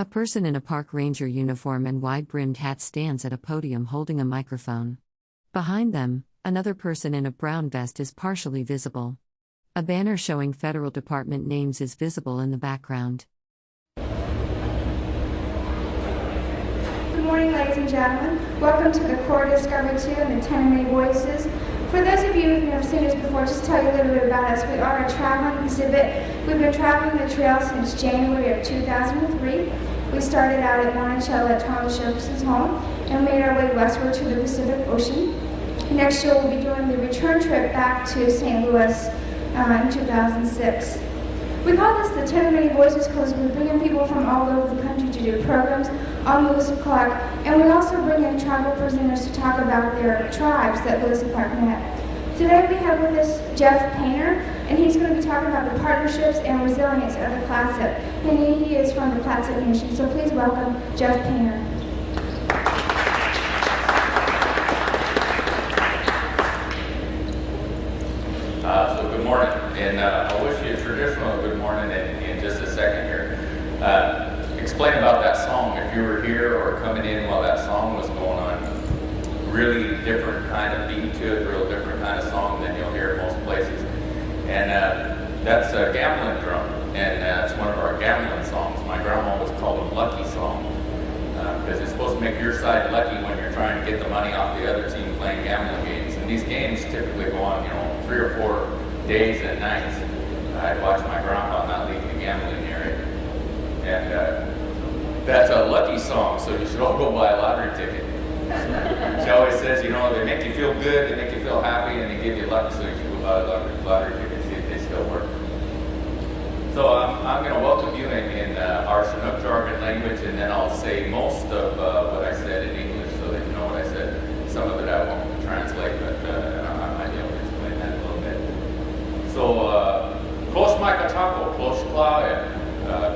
A person in a park ranger uniform and wide-brimmed hat stands at a podium holding a microphone. Behind them, another person in a brown vest is partially visible. A banner showing federal department names is visible in the background. Good morning, ladies and gentlemen. Welcome to the Core Discovery 2 and the 10 Many Voices. For those of you who've never seen us before, just tell you a little bit about us. We are a traveling exhibit. We've been traveling the trail since January of 2003. We started out at Monticello at Thomas Jefferson's home and made our way westward to the Pacific Ocean. Next year, we'll be doing the return trip back to St. Louis in 2006. We call this the 10 Many Voices because we bring in people from all over the country to do programs on Lewis Clark, and we also bring in tribal presenters to talk about their tribes that Lewis Clark met. Today we have with us Jeff Painter, and he's going to be talking about the partnerships and resilience of the Clatsop, and he is from the Clatsop Nation. So please welcome Jeff Painter. So good morning, and I'll wish you a traditional good morning in just a second here. Explain about that song if you were here or coming in while that song was going on. Really different kind of beat to it, real different kind of song than you'll hear in most places. And that's a gambling drum, and it's one of our gambling songs. My grandma always called them lucky songs because it's supposed to make your side lucky when you're trying to get the money off the other team playing gambling games. And these games typically go on, 3 or 4 days and nights. I'd watch my grandpa not leave the gambling area. And that's a lucky song, so you should all go buy a lottery ticket. She always says, they make you feel good, they make you feel happy, and they give you luck, so you should go buy a lottery ticket, see if they still work. So I'm going to welcome you in our Chinook jargon language, and then I'll say most of what I said in English so that you know what I said. Some of it I won't translate, but I might be able to explain that a little bit. So, Klos Maikatako, Klos Klae,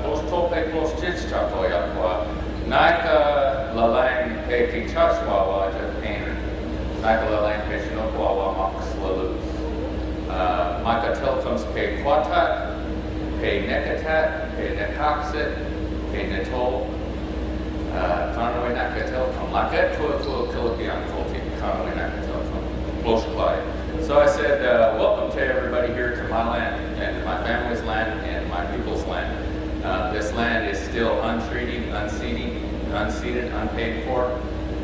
Klos Tope, Klos Chichako, Yakwa, Naika Lalang Pe Kichachwawa, Japan, Naika Lalang Pe Shinokwawa, Max Laluz, Maka Telcoms Pe Quatat, Pe Nekatat, Pe Nekaksit, Pe Netol, Conway Naka Telcom, Laket Kilokian Kolti, Conway Naka Telcom, Klos Klae. So I said, welcome to everybody here to my land, and my family's land, and my people's land. This land is still untreated, unseeded, unpaid for,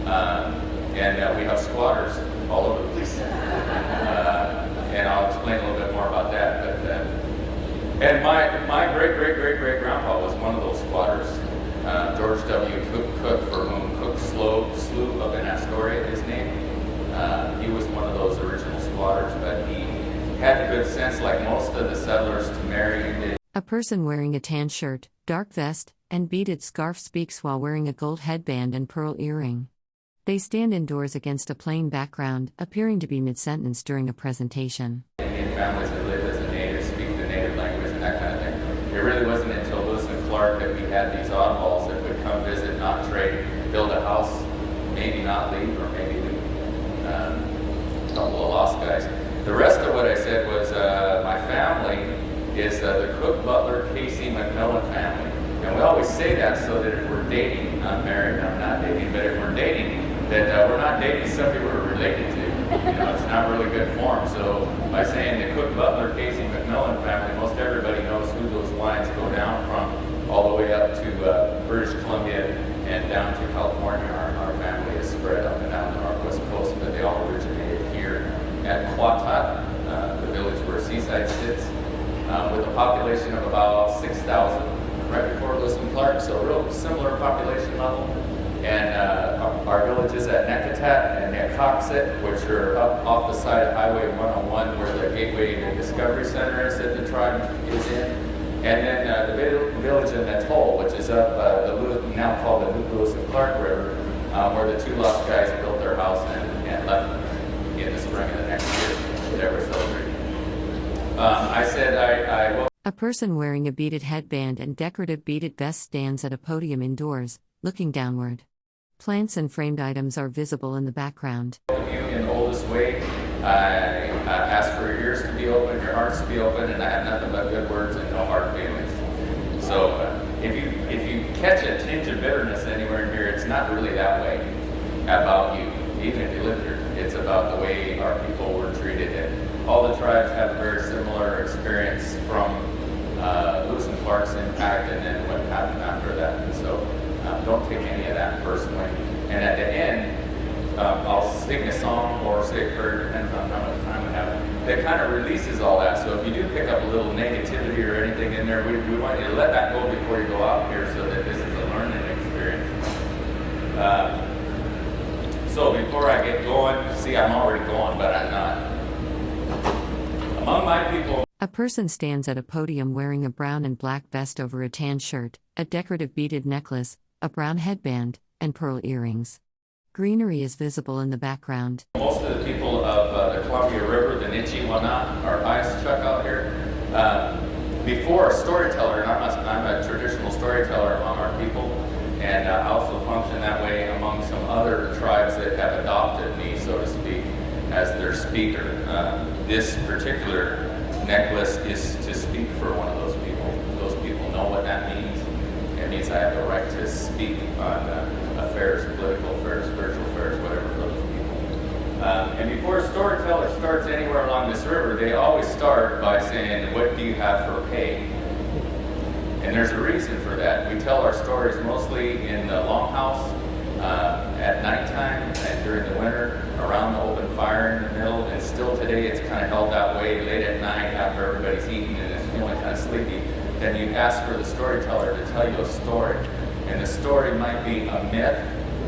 and we have squatters all over the place. And I'll explain a little bit more about that. But and my great-great-great-great-grandpa was one of those squatters. George W. Cook, for whom Cook Slough of an Astoria is named. He was one of those original squatters, but he had the good sense, like most of the settlers, to marry. A person wearing a tan shirt, dark vest, and beaded scarf speaks while wearing a gold headband and pearl earring. They stand indoors against a plain background, appearing to be mid-sentence during a presentation. Indian families that live as a native, speak the native language and that kind of thing. It really wasn't until Lewis and Clark that we had these oddballs that would come visit, not trade, build a house, maybe not leave, or maybe leave. A couple of lost guys. The rest of what I said was my family is the Cook, Butler, Casey, McMillan family. And we always say that so that if we're dating, I'm married, I'm not dating, but if we're dating, that we're not dating somebody we're related to. It's not really good form. So by saying the Cook, Butler, Casey, McMillan family, most everybody knows who those lines go down from, all the way up to British Columbia and down to California. Our family is spread up and down the northwest coast, but they all originated here at Quatat, the village where Seaside sits, with a population of about 6,000 right before Lewis and Clark, so a real similar population level. And our villages at Nekatat and Nekaksit, which are up off the side of Highway 101, where the Gateway to Discovery Center is that the tribe is in. And then the village in Netol, which is up now called the Lewis and Clark River, where the 2 lost guys built their house and left in the spring of the next year that we're celebrating. I said A person wearing a beaded headband and decorative beaded vest stands at a podium indoors, looking downward. Plants and framed items are visible in the background. welcome you in the oldest way. I ask for your ears to be open, your hearts to be open, and I have nothing but good words and no hard feelings. So if you catch a tinge of bitterness anywhere in here, it's not really that way about you, even if you live here. It's about the way our people were treated. And all the tribes have a very similar experience from Lewis and Clark's impact and then what happened after that. And so don't take any of that personally. And at the end, I'll sing a song or say a prayer, depends on how much time we have. That kind of releases all that. So if you do pick up a little negativity or anything in there, we want you to let that go before you go out here so that this is a learning experience. So before I get going, see, I'm already going, but I'm not. Among my people... A person stands at a podium wearing a brown and black vest over a tan shirt, a decorative beaded necklace, a brown headband, and pearl earrings. Greenery is visible in the background. Most of the people of the Columbia River, the Nichi-Wana, are ice chuck out here. Before a storyteller, and I'm a traditional storyteller among our people, and I also function that way among some other tribes that have adopted me, so to speak, as their speaker. This particular necklace is to speak for one of those people. Those people know what that means. It means I have the right to speak on affairs, political affairs, spiritual affairs, whatever for those people. And before a storyteller starts anywhere along this river, they always start by saying, what do you have for pay? And there's a reason for that. We tell our stories mostly in the longhouse at nighttime and during the winter around the open fire in the middle. And still today it's kind of held that way late at night after everybody's eaten and it's feeling kind of sleepy. Then you ask for the storyteller to tell you a story. And the story might be a myth.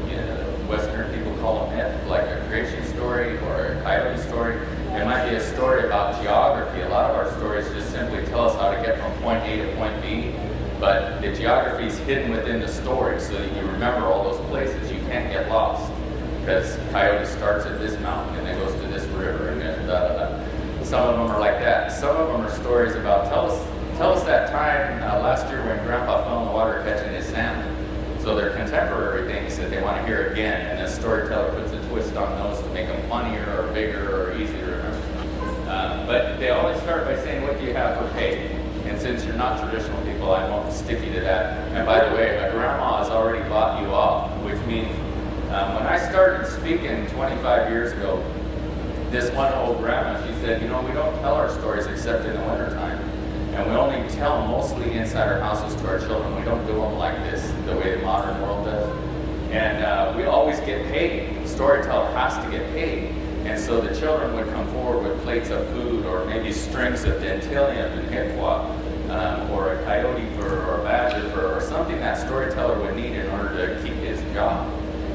You know, Western people call a myth, like a creation story or a coyote story. It might be a story about geography. A lot of our stories just simply tell us how to get from point A to point B. But the geography is hidden within the story so that you remember all those places. You can't get lost. Because coyote starts at this mountain and then goes to this river and then da-da-da. Some of them are like that. Some of them are stories about, tell us that time last year when Grandpa fell in the water catching his salmon. So they're contemporary things that they want to hear again, and the storyteller puts a twist on those to make them funnier or bigger or easier to remember. But they always start by saying, what do you have for pay? And since you're not traditional people, I won't stick you to that. And by the way, my grandma has already bought you off, which means when I started speaking 25 years ago, this one old grandma, she said, you know, we don't tell our stories except in the wintertime. And we only tell them mostly inside our houses to our children. We don't do them like this, the way the modern world does. And we always get paid. The storyteller has to get paid. And so the children would come forward with plates of food or maybe strings of dentilium and hipwa, or a coyote fur or a badger fur or something that storyteller would need in order to keep his job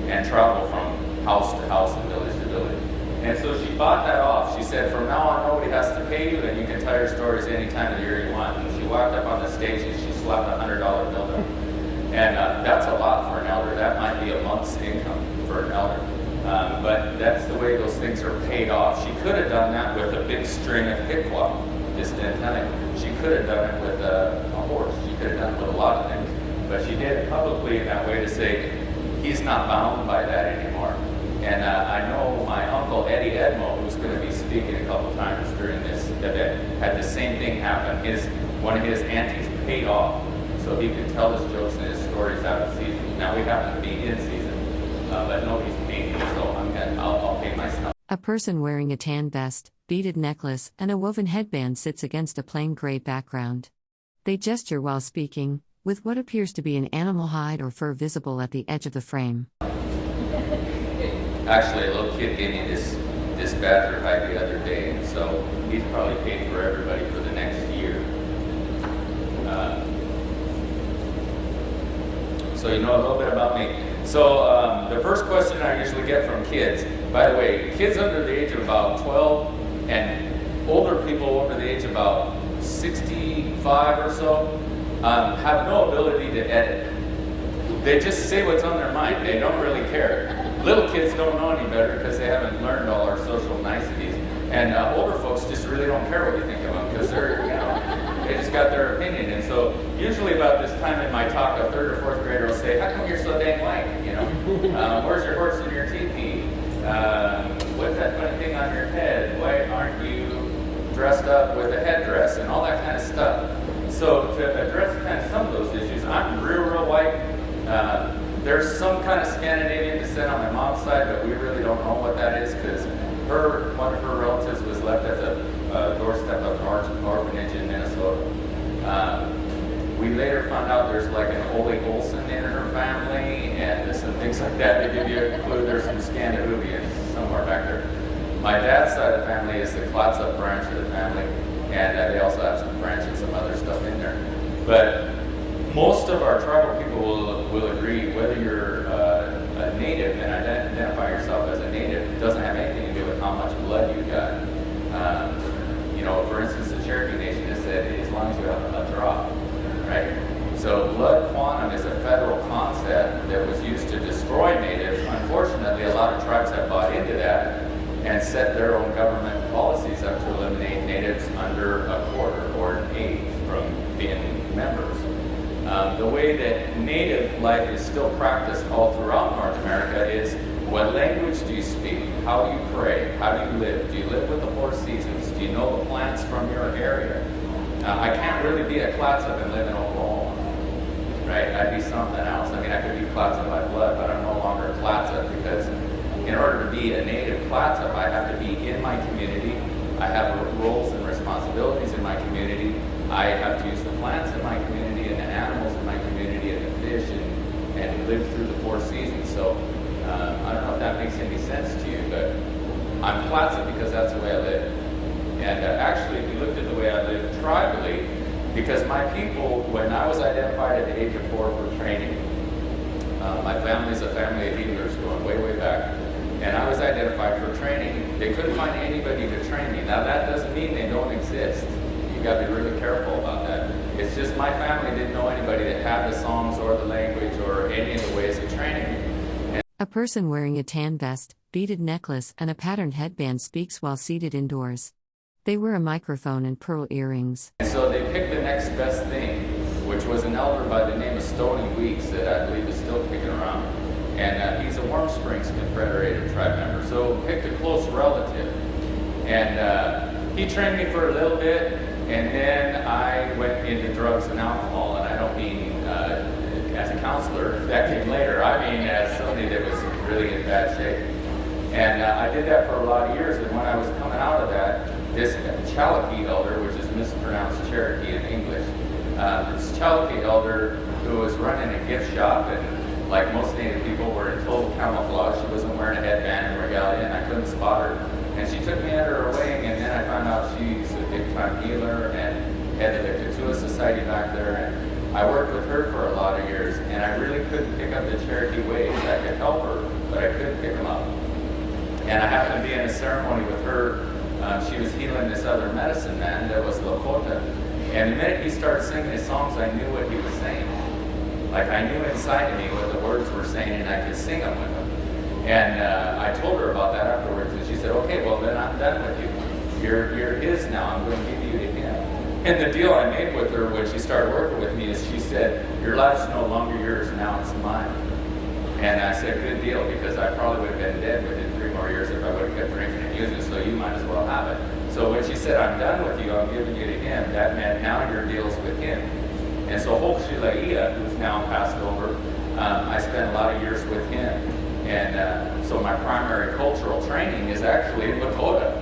and travel from house to house and village to village. And so she bought that off. She said, from now on, nobody has to pay you, and you can tell your stories any time of the year you want. And she walked up on the stage and she slapped a $100 bill down. And that's a lot for an elder. That might be a month's income for an elder. But that's the way those things are paid off. She could have done that with a big string of hipwa, this dentilium. She could have done it with a horse. She could have done it with a lot of things. But she did it publicly in that way to say, he's not bound by that anymore. And I know my uncle Eddie Edmo, who's going to be speaking a couple times during this event, had the same thing happen. One of his aunties paid off so he could tell his jokes and his stories out of season. Now we happen to be in season, but nobody's paying me, so I'll pay myself. A person wearing a tan vest, beaded necklace, and a woven headband sits against a plain gray background. They gesture while speaking, with what appears to be an animal hide or fur visible at the edge of the frame. Actually, a little kid gave me this badger hide the other day, and so he's probably paid for everybody for the next year. So you know a little bit about me. So the first question I usually get from kids, by the way, kids under the age of about 12 and older people over the age of about 65 or so have no ability to edit. They just say what's on their mind. They don't really care. Little kids don't know any better because they haven't learned all our social niceties. And older folks just really don't care what you think of them because they're, they just got their opinion. And so usually about this time in my talk, a third or fourth grader will say, how come you're so dang white? Where's your horse and your teepee? What's that funny thing on your head? Why aren't you dressed up with a headdress and all that kind of stuff? So to address kind of some of those issues, I'm real white. There's some kind of Scandinavian descent on my mom's side, but we really don't know what that is because one of her relatives was left at the doorstep of an orphanage in Minnesota. We later found out there's like an Ole Olsen in her family, and there's some things like that to give you a clue. There's some Scandinavians somewhere back there. My dad's side of the family is the Clatsop branch of the family, and they also have some French and some other stuff in there. But most of our tribal people will agree, whether you're a native and identify yourself as a native, it doesn't have anything to do with how much blood you got. For instance, the Cherokee Nation has said, as long as you have a drop, right? So blood quantum is a federal concept that was used to destroy natives. Unfortunately, a lot of tribes have bought into that and set their own government policies up to eliminate natives under a quarter or an eighth from being members. The way that native life is still practiced all throughout North America is, what language do you speak? How do you pray? How do you live? Do you live with the four seasons? Do you know the plants from your area? I can't really be a Clatsop and live in Oklahoma, right? I'd be something else. I mean, I could be Clatsop by blood, but I'm no longer a Clatsop because in order to be a native Clatsop, I have to be in my community. I have roles and responsibilities in my community. I have to use the plants in my community and the animals in my community and the fish and live through the four seasons. So I don't know if that makes any sense to you, but I'm Clatsop because that's the way I live. And actually, if you looked at the way I live tribally, because my people, when I was identified at the age of 4 for training, my family's a family of healers going way, way back, and I was identified for training. They couldn't find anybody to train me. Now, that doesn't mean they don't exist. You got to be really careful about that. It's just my family didn't know anybody that had the songs or the language or any of the ways of training me. A person wearing a tan vest, beaded necklace, and a patterned headband speaks while seated indoors. They wear a microphone and pearl earrings. And so they picked the next best thing, which was an elder by the name of Stony Weeks that I believe is still kicking around. And he's a Warm Springs Confederated tribe member, so picked a close relative. And he trained me for a little bit, and then I went into drugs and alcohol, and I don't mean as a counselor, that came later. I mean as somebody that was really in bad shape. And I did that for a lot of years, and when I was coming out of that, this Cherokee elder, which is mispronounced Cherokee in English, this Cherokee elder who was running a gift shop, and like most Native people were in total camouflage. She wasn't wearing a headband and regalia, and I couldn't spot her. And she took me under her wing, and then I found out she's a big-time healer and head of the Katua Society back there. And I worked with her for a lot of years, and I really couldn't pick up the Cherokee ways. I could help her, but I couldn't pick them up. And I happened to be in a ceremony with her. She was healing this other medicine man that was Lakota. And the minute he started singing his songs, I knew what he was saying. Like, I knew inside of me what the words were saying, and I could sing them with him. And I told her about that afterwards, and she said, okay, well, then I'm done with you. You're his now. I'm going to give you to him. And the deal I made with her when she started working with me is she said, your life's no longer yours, now it's mine. And I said, good deal, because I probably would have been dead within 3 more years if I would have kept drinking and using, so you might as well have it. So when she said, I'm done with you, I'm giving you to him, that meant now your deal's with him. And so Hochshilaia, who's now passed over, I spent a lot of years with him. And so my primary cultural training is actually in Lakota,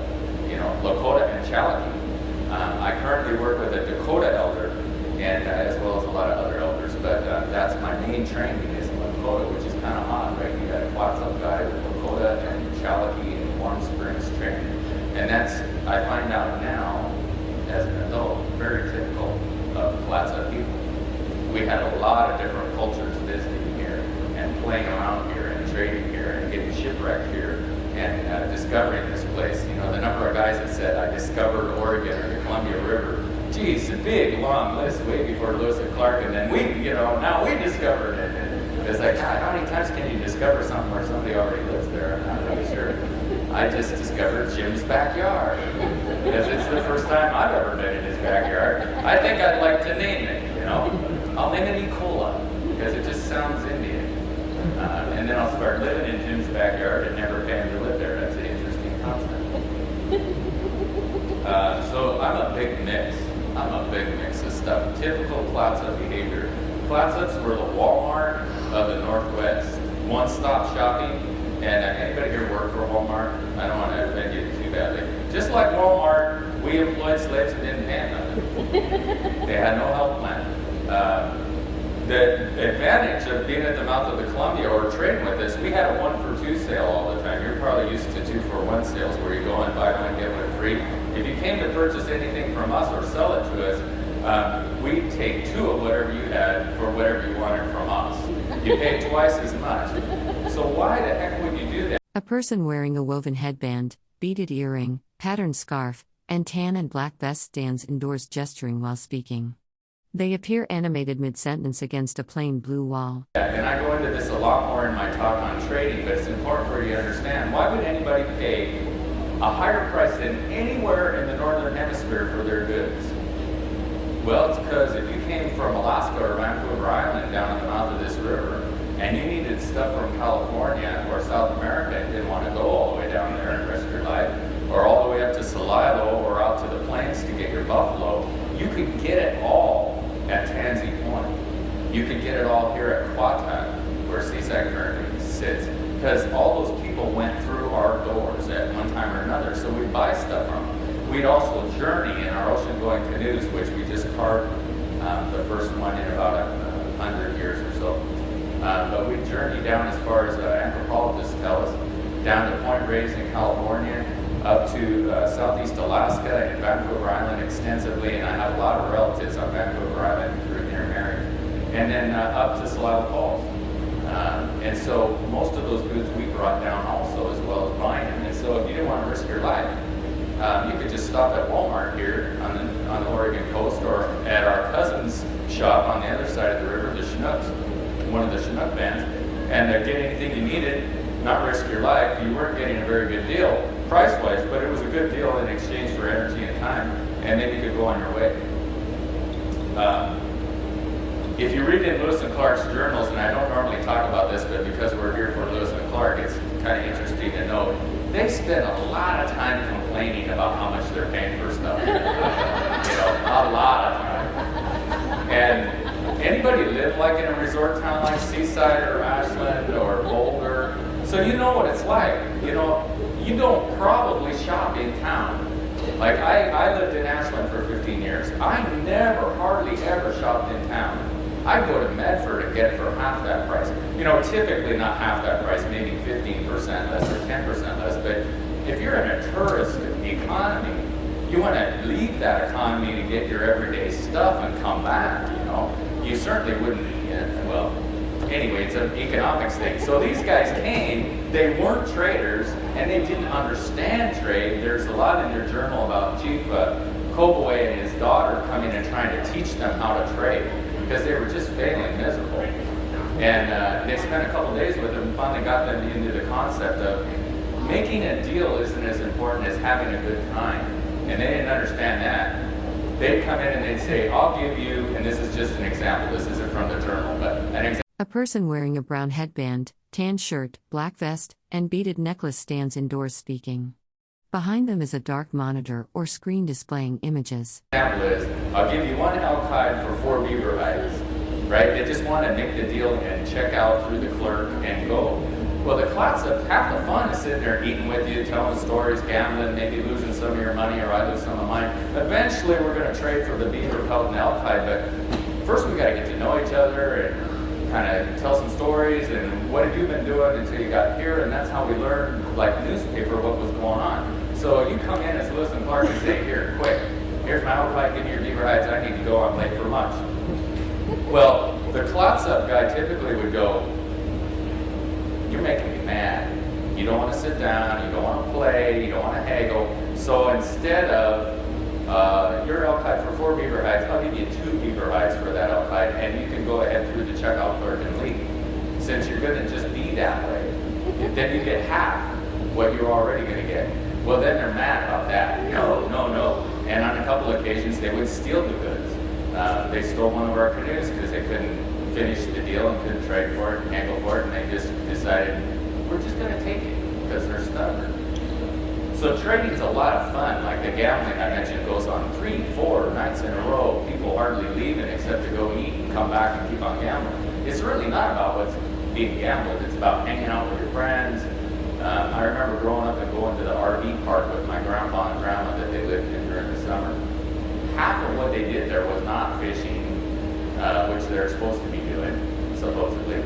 Lakota and Cherokee. I currently work with a Dakota elder, and as well as a lot of other elders, but that's my main training is in Lakota, which is kind of odd, right? You got a Clatsop guy with Lakota and Cherokee and Warm Springs training. And that's, I find out now, as an adult, very typical of Clatsop people. We had a lot of different cultures visiting here and playing around here and trading here and getting shipwrecked here and discovering this place. The number of guys that said, I discovered Oregon or the Columbia River. Geez, a big, long list way before Lewis Clark, and then now we discovered it. And it's like, God, how many times can you discover something where somebody already lives there? I'm not really sure. I just discovered Jim's backyard because it's the first time I've ever been in his backyard. I think I'd like to name it, I'll name it E. coli because it just sounds Indian. And then I'll start living in Jim's backyard and never pay him to live there. That's an interesting concept. So I'm a big mix. of stuff. Typical Clatsop behavior. Clatsops were the Walmart of one-stop shopping. And anybody here work for Walmart? I don't want to offend you too badly. Just like Walmart, we employed slaves who didn't pay nothing. They had no health plan. The advantage of being at the mouth of the Columbia or trading with us, we had a 1-for-2 sale all the time. You're probably used to 2-for-1 sales where you go and buy one, get one free. If you came to purchase anything from us or sell it to us, we'd take 2 of whatever you had for whatever you wanted from us. You paid twice as much. So why the heck would you do that? A person wearing a woven headband, beaded earring, patterned scarf, and tan and black vest stands indoors gesturing while speaking. They appear animated mid-sentence against a plain blue wall. And I go into this a lot more in my talk on trading, but it's important for you to understand, why would anybody pay a higher price than anywhere in the Northern Hemisphere for their goods? Well, it's because if you came from Alaska or Vancouver Island down in the mouth of this river, and you needed stuff from California or South America and didn't want to go all the way down there and risk your life, or all the way up to Celilo or out to the plains to get your buffalo, you could get it all at Tansy Point. You could get it all here at Quatat, where Seaside currently sits, because all those people went through our doors at one time or another, so we'd buy stuff from them. We'd also journey in our ocean-going canoes, which we just carved the first one in about 100 years or so. But we'd journey down as far as anthropologists tell us, down to Point Reyes in California, up to southeast Alaska and Vancouver Island extensively, and I have a lot of relatives on Vancouver Island who are intermarried, and then up to Celilo Falls. And so most of those goods we brought down also, as well as buying them. And so if you didn't want to risk your life, you could just stop at Walmart here on the Oregon coast, or at our cousin's shop on the other side of the river, the Chinooks, one of the Chinook bands, and get anything you needed, not risk your life. You weren't getting a very good deal price-wise, but it was a good deal in exchange for energy and time, and then you could go on your way. If you read in Lewis and Clark's journals, and I don't normally talk about this, but because we're here for Lewis and Clark, it's kind of interesting to know, they spend a lot of time complaining about how much they're paying for stuff. A lot of time. And anybody live like in a resort town like Seaside or Ashland or Boulder? So you know what it's like. You don't probably shop in town. Like I lived in Ashland for 15 years. I never, hardly ever shopped in town. I go to Medford and get it for half that price. Typically not half that price, maybe 15% less or 10% less. But if you're in a tourist economy, you want to leave that economy to get your everyday stuff and come back. You certainly wouldn't. Well, anyway, it's an economics thing. So these guys came. They weren't traders, and they didn't understand trade. There's a lot in your journal about Chief Cobaway and his daughter coming and trying to teach them how to trade, because they were just failing miserable. And they spent a couple days with them and finally got them into the concept of making a deal isn't as important as having a good time. And they didn't understand that. They'd come in and they'd say, I'll give you, and this is just an example, this isn't from the journal, but an example. A person wearing a brown headband, tan shirt, black vest, and beaded necklace stands indoors speaking. Behind them is a dark monitor or screen displaying images. Example is, I'll give you one elk hide for 4 beaver hides, right? They just want to make the deal and check out through the clerk and go. Well, the Clatsop, half the fun is sitting there eating with you, telling stories, gambling, maybe losing some of your money, or I lose some of mine. Eventually, we're going to trade for the beaver pelt and elk hide, but first we got to get to know each other and kind of tell some stories and what have you been doing until you got here, and that's how we learned, like newspaper, what was going on. So you come in as Lewis and Clark and say, here, quick, here's my elk hide, give me your beaver hides, I need to go, I'm late for lunch. Well, the Clatsop guy typically would go, you're making me mad. You don't want to sit down, you don't want to play, you don't want to haggle. So instead of your elk hide for 4 beaver hides, I'll give you 2 beaver hides for that elk hide, and you can go ahead through the checkout clerk and leave. Since you're going to just be that way, then you get half what you're already going to get. Well, then they're mad about that. No. And on a couple of occasions, they would steal the goods. They stole one of our canoes because they couldn't finish the deal and couldn't trade for it, angle for it, and they just decided, we're just going to take it because they're stubborn. So trading's a lot of fun. Like the gambling I mentioned goes on 3-4 nights in a row. People hardly leaving except to go eat and come back and keep on gambling. It's really not about what's, being gambled. It's about hanging out with your friends. I remember growing up and going to the RV park with my grandpa and grandma that they lived in during the summer. Half of what they did there was not fishing, which they're supposed to be doing, supposedly,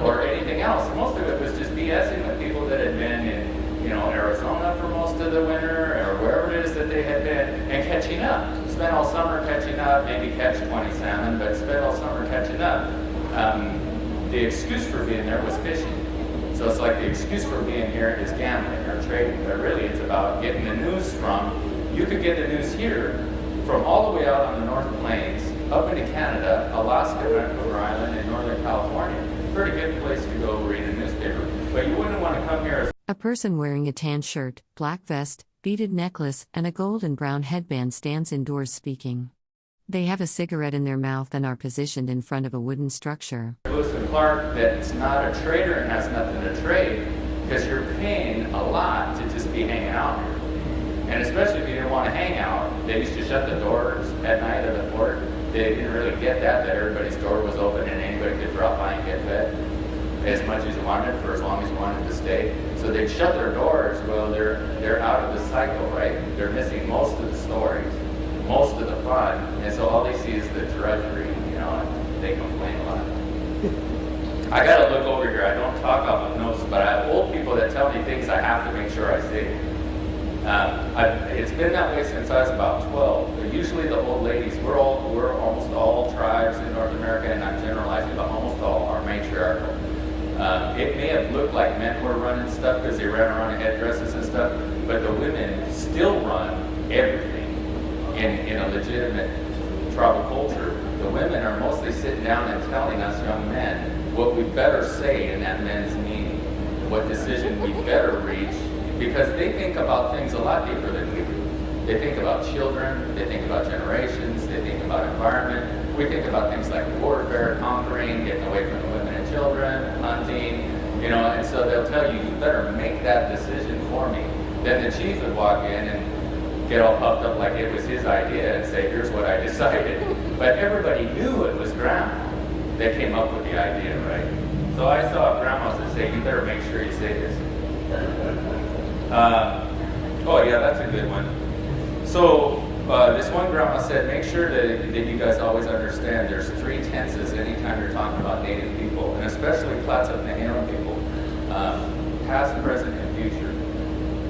or anything else. Most of it was just BSing with people that had been in, Arizona for most of the winter, or wherever it is that they had been, and catching up. Spent all summer catching up, maybe catch 20 salmon, but spent all summer catching up. The excuse for being there was fishing. So it's like the excuse for being here is gambling or trading, but really it's about getting the news you could get the news here from all the way out on the North Plains, up into Canada, Alaska, Vancouver Island, and Northern California. Pretty good place to go read a newspaper. But you wouldn't want to come here as A person wearing a tan shirt, black vest, beaded necklace, and a gold and brown headband stands indoors speaking. They have a cigarette in their mouth and are positioned in front of a wooden structure. Lewis Clark that's not a trader and has nothing to trade, because you're paying a lot to just be hanging out here. And especially if you didn't want to hang out, they used to shut the doors at night of the fort. They didn't really get that everybody's door was open and anybody could drop by and get fed as much as you wanted for as long as you wanted to stay. So they'd shut their doors. Well, they're out of the cycle, right? They're missing most of the stories, most of the fun, and so all they see is the drudgery, and they complain a lot. I gotta look over here. I don't talk off of notes, but I have old people that tell me things I have to make sure I say. It's been that way since I was about 12. But usually the old ladies, we're almost all tribes in North America, and I'm generalizing, but almost all are matriarchal. It may have looked like men were running stuff because they ran around in headdresses and stuff, but the women still run everything in a legitimate tribal culture. The women are mostly sitting down and telling us young men what we better say in that men's meeting, what decision we better reach, because they think about things a lot deeper than we do. They think about children, they think about generations, they think about environment. We think about things like warfare, conquering, getting away from the women and children, hunting, and so they'll tell you, you better make that decision for me. Then the chief would walk in and get all puffed up like it was his idea and say, here's what I decided. But everybody knew it was grandma that came up with the idea, right? So I saw grandmas that say, you better make sure you say this. Oh yeah, that's a good one. So this one grandma said, make sure that you guys always understand there's 3 tenses anytime you're talking about Native people, and especially Clatsop people, past, present, and future.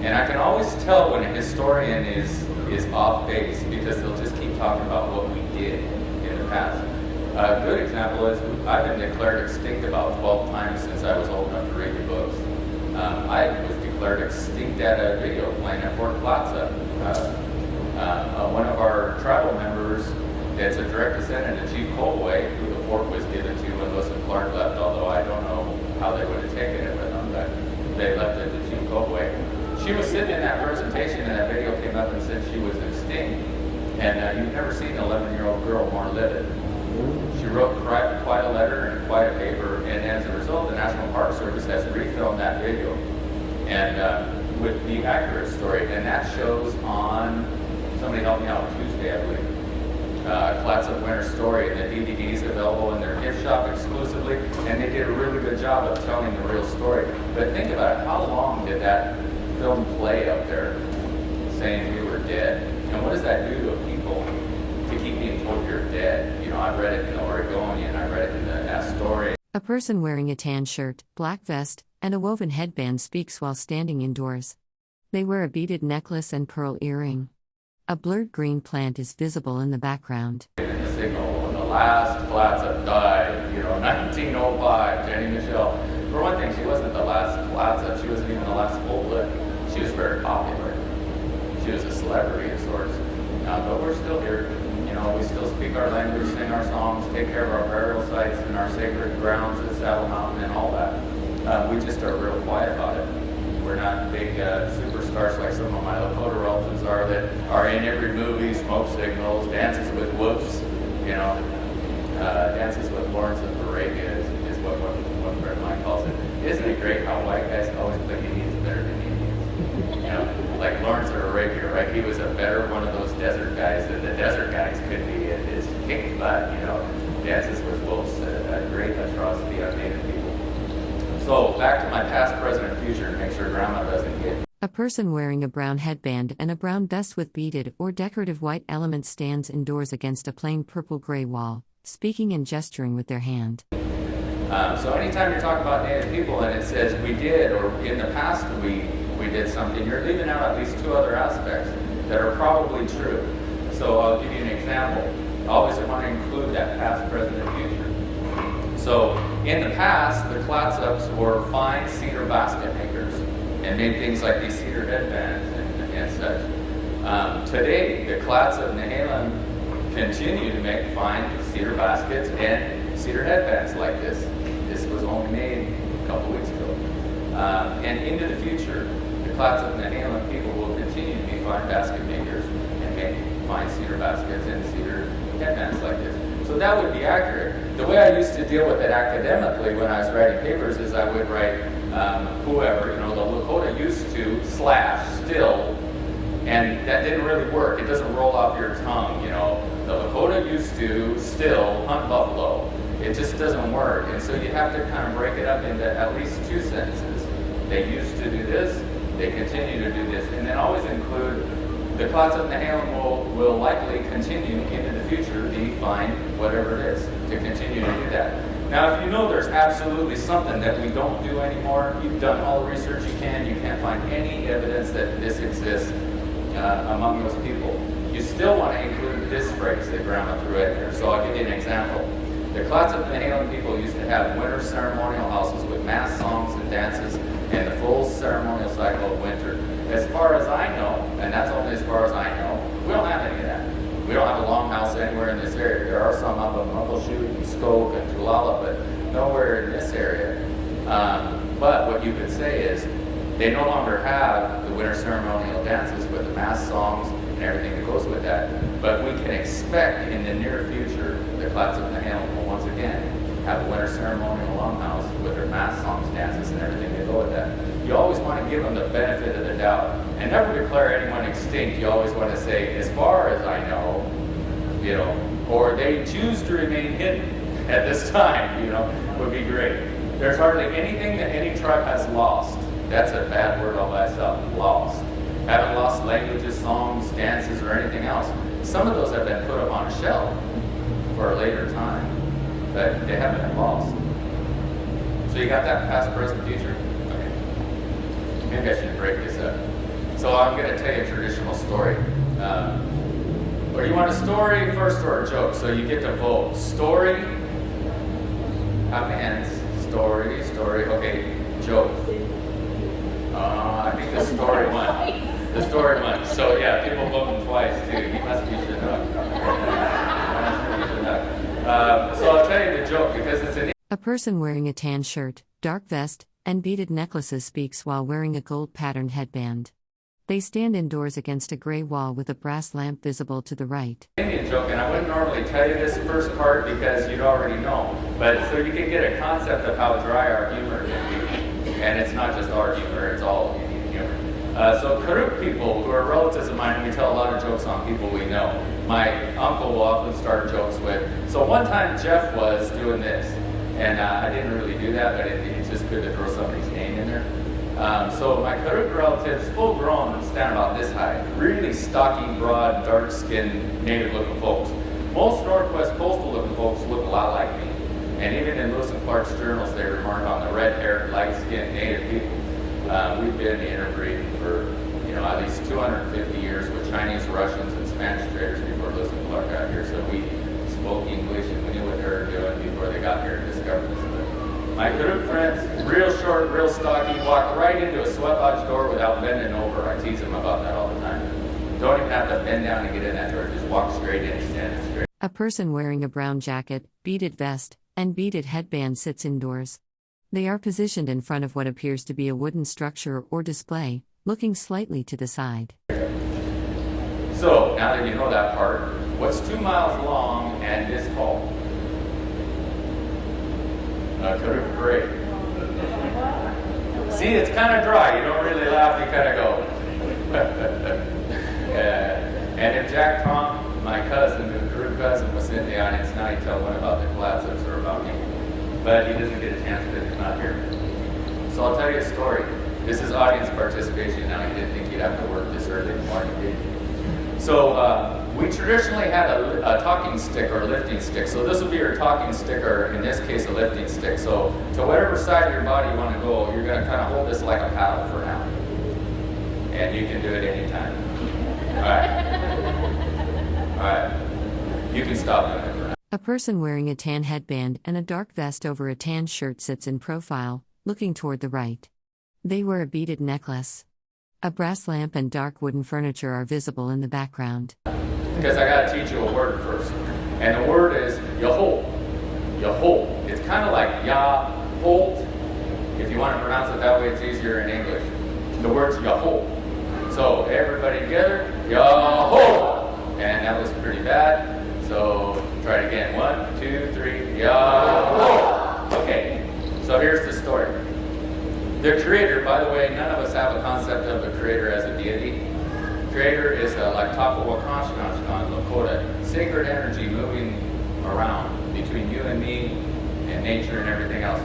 And I can always tell when a historian is off base because they'll just keep talking about what we did in the past. A good example is I've been declared extinct about 12 times since I was old enough to read the books. I was declared extinct at a video playing at Fort Clatsop. One of our tribal members that's a direct descendant of Chief Colway, who the fort was given to when Lewis Clark left, although I don't know how they would have taken it with them, but they left it to Chief Colway. She was sitting in that presentation and that video came up and said she was extinct. And you've never seen an 11-year-old girl more livid. She wrote quite a letter and quite a paper, and as a result, the National Park Service has refilmed that video and with the accurate story. And that shows on, somebody helped me out, Tuesday, I believe, Clatsop Winter Story, and the DVD's available in their gift shop exclusively, and they did a really good job of telling the real story. But think about it, how long did that film play up there saying we were dead? And what does that do to people to keep being told you're dead? I read it in the Oregonian, I read it in the Astoria. A person wearing a tan shirt, black vest, and a woven headband speaks while standing indoors. They wear a beaded necklace and pearl earring. A blurred green plant is visible in the background. In the signal, when the last Clatsop died, 1905, Jenny Michelle. For one thing, she wasn't the last Clatsop, she wasn't even the last full-blood. She was very popular. She was a celebrity of sorts. But we're still here. We still speak our language, sing our songs, take care of our burial sites and our sacred grounds at Saddle Mountain and all that. We just are real quiet about it. We're not big superstars like some of my Lakota relatives are that are in every movie, smoke signals, dances with wolves, dances with Lawrence of Arabia is what one friend of mine calls it. Isn't it great how white guys always think Indians better than Indians? Like Lawrence of Arabia, right? He was a better one of those desert guys than the desert guys could be. It's kicking butt, dances with wolves, a great atrocity on Native people. So back to my past, present, and future to make sure grandma doesn't get. A person wearing a brown headband and a brown vest with beaded or decorative white elements stands indoors against a plain purple-gray wall, speaking and gesturing with their hand. So anytime you're talking about Native people and it says we did or in the past we did something, you're leaving out at least two other aspects that are probably true. So I'll give you an example. Always want to include that past, present, and future. So in the past, the Clatsops were fine cedar basket makers and made things like these cedar headbands and such. Today, the Clatsop Nehalem continue to make fine cedar baskets and cedar headbands like this. This was only made a couple weeks ago. And into the future, the Clatsop Nehalem people will continue to be fine basket makers and make fine cedar baskets and cedar headbands like this. So that would be accurate. The way I used to deal with it academically when I was writing papers is I would write whoever, the Lakota used to / still, and that didn't really work. It doesn't roll off your tongue, The Lakota used to still hunt buffalo. It just doesn't work. And so you have to kind of break it up into at least two sentences. They used to do this, they continue to do this, and then always include the Clatsop Nehalem will likely continue into the future to find whatever it is to continue to do that. Now, if you know there's absolutely something that we don't do anymore, you've done all the research you can't find any evidence that this exists among those people, you still want to include this phrase that Grandma threw in there. So I'll give you an example. The Clatsop Nehalem people used to have winter ceremonial houses with mass songs and dances and the full ceremonial cycle of winter. As far as I know, and that's only as far as I know, we don't have any of that. We don't have a longhouse anywhere in this area. There are some up in Muckleshoot and Skoke and Tulala, but nowhere in this area. But what you could say is they no longer have the winter ceremonial dances with the mass songs and everything that goes with that. But we can expect in the near future the Clatsop Nehalem will once again have a winter ceremonial longhouse with their mass songs, dances, and everything that go with that. You always want to give them the benefit of the doubt and never declare anyone extinct. You always want to say, as far as I know, or they choose to remain hidden at this time, would be great. There's hardly anything that any tribe has lost. That's a bad word all by itself, lost. Haven't lost languages, songs, dances, or anything else. Some of those have been put up on a shelf for a later time, but they haven't been lost. So you got that past, present, future? Okay. Maybe I should break this up. So I'm going to tell you a traditional story. Or you want a story first or a joke? So you get to vote. Story, have hands. Story. Okay, joke. I think the story won. The story won. So yeah, people voting twice too. You must be Chinook. So I'll tell you the joke because it's an. A person wearing a tan shirt, dark vest, and beaded necklaces speaks while wearing a gold-patterned headband. They stand indoors against a gray wall with a brass lamp visible to the right. Indian joke, and I wouldn't normally tell you this first part because you'd already know, but so you can get a concept of how dry our humor can be. And it's not just our humor, it's all Indian humor. So Karuk people, who are relatives of mine, we tell a lot of jokes on people we know. My uncle will often start jokes with, so one time Jeff was doing this, and I didn't really do that, but it's just good to throw somebody's name in there. So my Karuk relatives, full grown, stand about this high. Really stocky, broad, dark-skinned, native-looking folks. Most Northwest coastal-looking folks look a lot like me. And even in Lewis and Clark's journals, they remark on the red-haired, light-skinned native people. We've been interbreeding for, at least 250 years with Chinese, Russians, and Spanish traders before Lewis and Clark got here. So we spoke English and we knew what they were doing before they got here and discovered this. My Karuk friends, real short, real stocky, walk right into a sweat lodge door without bending over. I tease them about that all the time. Don't even have to bend down to get in that door. Just walk straight in and stand straight. A person wearing a brown jacket, beaded vest, and beaded headband sits indoors. They are positioned in front of what appears to be a wooden structure or display, looking slightly to the side. So, now that you know that part, what's 2 miles long and this tall? Karuk parade. See, it's kind of dry. You don't really laugh, you kind of go. Yeah. And if Jack Tom, my cousin, the Karuk cousin, was in the audience now, he'd tell one about the Clatsops or about me. But he doesn't get a chance because he's not here. So I'll tell you a story. This is audience participation now. You didn't think you'd have to work this early in the morning, did you? So we traditionally had a talking stick or a lifting stick. So this will be your talking stick, or in this case, a lifting stick. So to whatever side of your body you want to go, you're going to kind of hold this like a paddle for now. And you can do it anytime. All right. All right. You can stop doing it for now. A person wearing a tan headband and a dark vest over a tan shirt sits in profile, looking toward the right. They wear a beaded necklace. A brass lamp and dark wooden furniture are visible in the background. Because I got to teach you a word first. And the word is Yaholt. Yaholt. It's kind of like Yaholt. If you want to pronounce it that way, it's easier in English. The word's Yaholt. So everybody together, Yaholt. And that was pretty bad. So try it again. 1, 2, 3, Yaholt. Okay. So here's the story. The Creator, by the way, none of us have a concept of the Creator as a deity. Creator is like Taco Wakashkan Lakota, sacred energy moving around between you and me and nature and everything else.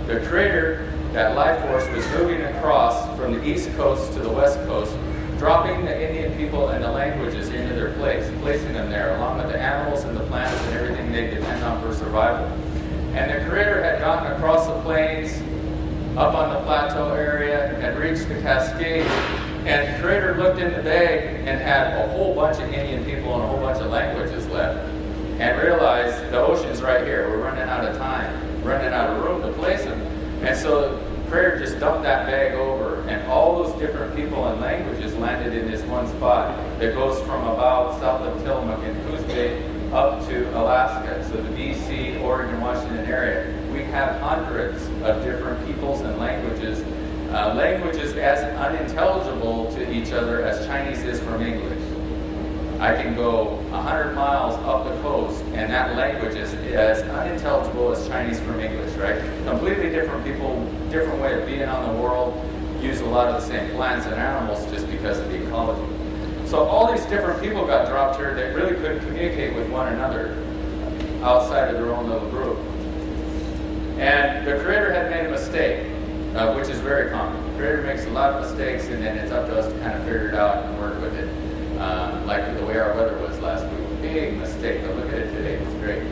The Creator, that life force, was moving across from the East Coast to the West Coast, dropping the Indian people and the languages into their place, placing them there, along with the animals and the plants and everything they depend on for survival. And the Creator had gotten across the plains, up on the plateau area, had reached the Cascades, and the Creator looked in the bag and had a whole bunch of Indian people and a whole bunch of languages left, and realized the ocean's right here. We're running out of time, running out of room to place them. And so the Creator just dumped that bag over, and all those different people and languages landed in this one spot that goes from about south of Tillamook and Coos Bay up to Alaska, so the BC, Oregon, Washington area. We have hundreds of different peoples and languages, languages as unintelligible to each other as Chinese is from English. I can go 100 miles up the coast, and that language is as unintelligible as Chinese from English, right? Completely different people, different way of being on the world, use a lot of the same plants and animals just because of the ecology. So all these different people got dropped here that really couldn't communicate with one another outside of their own little group. And the Creator had made a mistake, which is very common. The Creator makes a lot of mistakes, and then it's up to us to kind of figure it out and work with it. Like the way our weather was last week. Big mistake, but look at it today. It's great.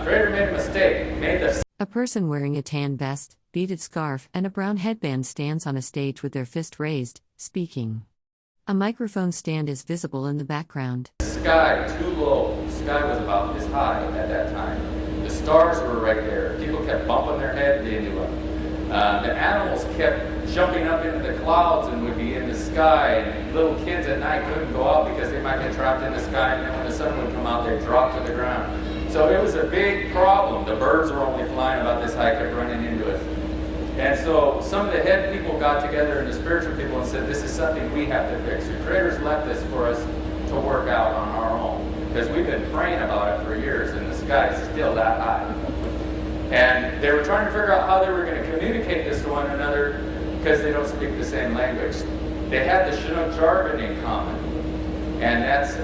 Creator made a mistake. A person wearing a tan vest, beaded scarf, and a brown headband stands on a stage with their fist raised, speaking. A microphone stand is visible in the background. The sky too low. The sky was about this high at that time. The stars were right there. People kept bumping their head into them. The animals kept jumping up into the clouds and would be in the sky. And little kids at night couldn't go out because they might get trapped in the sky. And then when the sun would come out, they'd drop to the ground. So it was a big problem. The birds were only flying about this high, kept running into us. And so some of the head people got together, and the spiritual people, and said, this is something we have to fix. The Creator's left this for us to work out on our own. Because we've been praying about it for years, and the sky's still that high. And they were trying to figure out how they were going to communicate this to one another, because they don't speak the same language. They had the Chinook jargon in common. And that's,